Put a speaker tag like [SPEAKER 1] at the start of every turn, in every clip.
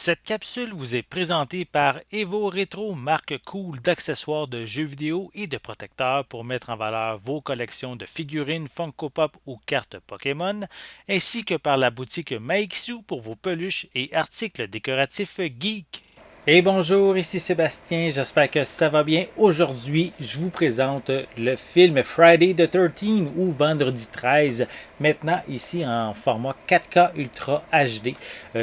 [SPEAKER 1] Cette capsule vous est présentée par Evo Retro, marque cool d'accessoires de jeux vidéo et de protecteurs pour mettre en valeur vos collections de figurines Funko Pop ou cartes Pokémon, ainsi que par la boutique Maixu pour vos peluches et articles décoratifs geek. Et bonjour, ici Sébastien, j'espère que ça va bien. Aujourd'hui, je vous présente le film Friday the 13 ou Vendredi 13, maintenant ici en format 4K Ultra HD.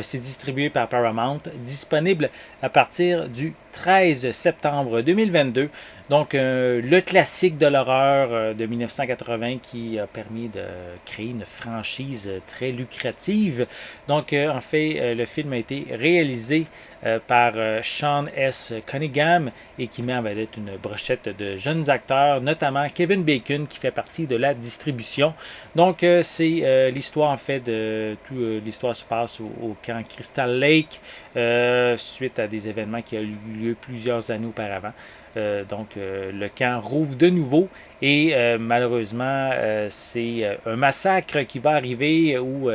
[SPEAKER 1] C'est distribué par Paramount, disponible à partir du 13 septembre 2022. Donc, le classique de l'horreur de 1980 qui a permis de créer une franchise très lucrative. Donc, en fait, le film a été réalisé par Sean S. Cunningham et qui met en vedette une brochette de jeunes acteurs, notamment Kevin Bacon qui fait partie de la distribution. Donc, c'est l'histoire en fait de tout. L'histoire se passe au camp Crystal Lake suite à des événements qui ont eu lieu plusieurs années auparavant. Le camp rouvre de nouveau et malheureusement, c'est un massacre qui va arriver où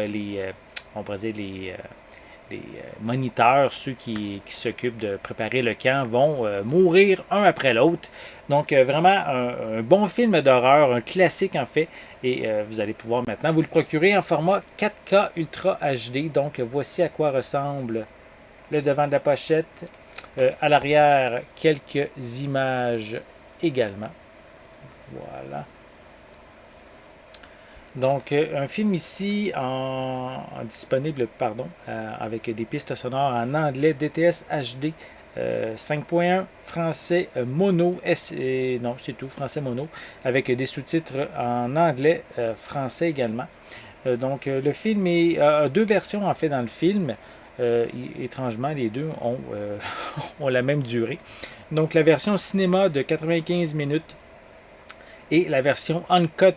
[SPEAKER 1] on pourrait dire les moniteurs, ceux qui s'occupent de préparer le camp, vont mourir un après l'autre. Donc, vraiment un bon film d'horreur, un classique en fait. Et vous allez pouvoir maintenant vous le procurer en format 4K Ultra HD. Donc, voici à quoi ressemble le devant de la pochette. À l'arrière, quelques images également. Voilà. Donc, un film ici disponible, pardon, avec des pistes sonores en anglais DTS HD 5.1, français mono, non, c'est tout, français mono, avec des sous-titres en anglais, français également. Le film a deux versions en fait dans le film. Étrangement, les deux ont la même durée. Donc, la version cinéma de 95 minutes et la version uncut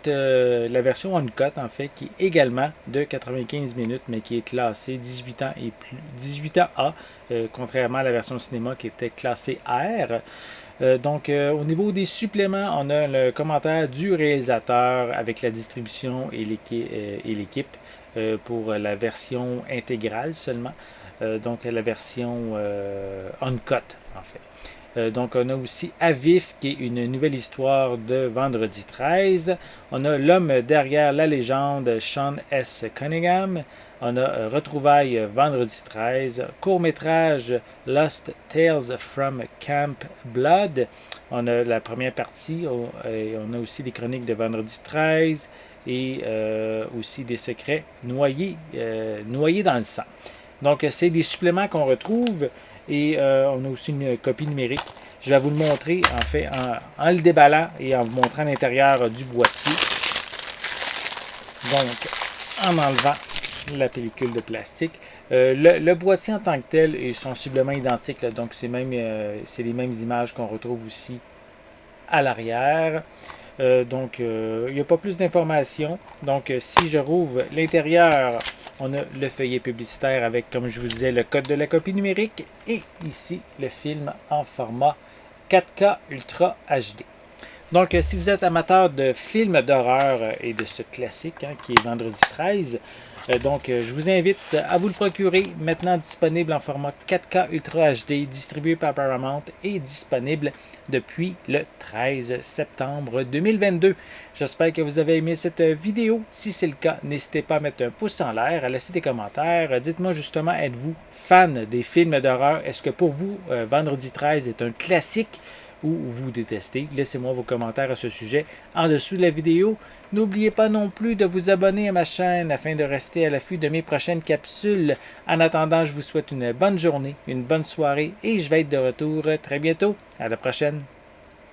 [SPEAKER 1] en fait, qui est également de 95 minutes, mais qui est classée 18 ans et plus, 18 ans A, contrairement à la version cinéma qui était classée R. Au niveau des suppléments, on a le commentaire du réalisateur avec la distribution et l'équipe pour la version intégrale seulement. La version uncut, en fait. On a aussi Avif, qui est une nouvelle histoire de Vendredi 13. On a l'homme derrière la légende, Sean S. Cunningham. On a Retrouvailles Vendredi 13. Court-métrage Lost Tales from Camp Blood. On a la première partie. Et on a aussi des chroniques de Vendredi 13 et aussi des secrets noyés dans le sang. Donc, c'est des suppléments qu'on retrouve et on a aussi une copie numérique. Je vais vous le montrer en fait en le déballant et en vous montrant l'intérieur du boîtier. Donc, en enlevant la pellicule de plastique. Le boîtier en tant que tel est sensiblement identique. Là, donc, c'est les mêmes images qu'on retrouve aussi à l'arrière. Il n'y a pas plus d'informations. Donc, si je rouvre l'intérieur, on a le feuillet publicitaire avec, comme je vous disais, le code de la copie numérique et ici le film en format 4K Ultra HD. Donc, si vous êtes amateur de films d'horreur et de ce classique qui est Vendredi 13, je vous invite à vous le procurer, maintenant disponible en format 4K Ultra HD, distribué par Paramount et disponible depuis le 13 septembre 2022. J'espère que vous avez aimé cette vidéo. Si c'est le cas, n'hésitez pas à mettre un pouce en l'air, à laisser des commentaires. Dites-moi justement, êtes-vous fan des films d'horreur? Est-ce que pour vous, Vendredi 13 est un classique ou vous détestez? Laissez-moi vos commentaires à ce sujet en dessous de la vidéo. N'oubliez pas non plus de vous abonner à ma chaîne afin de rester à l'affût de mes prochaines capsules. En attendant, je vous souhaite une bonne journée, une bonne soirée et je vais être de retour très bientôt. À la prochaine!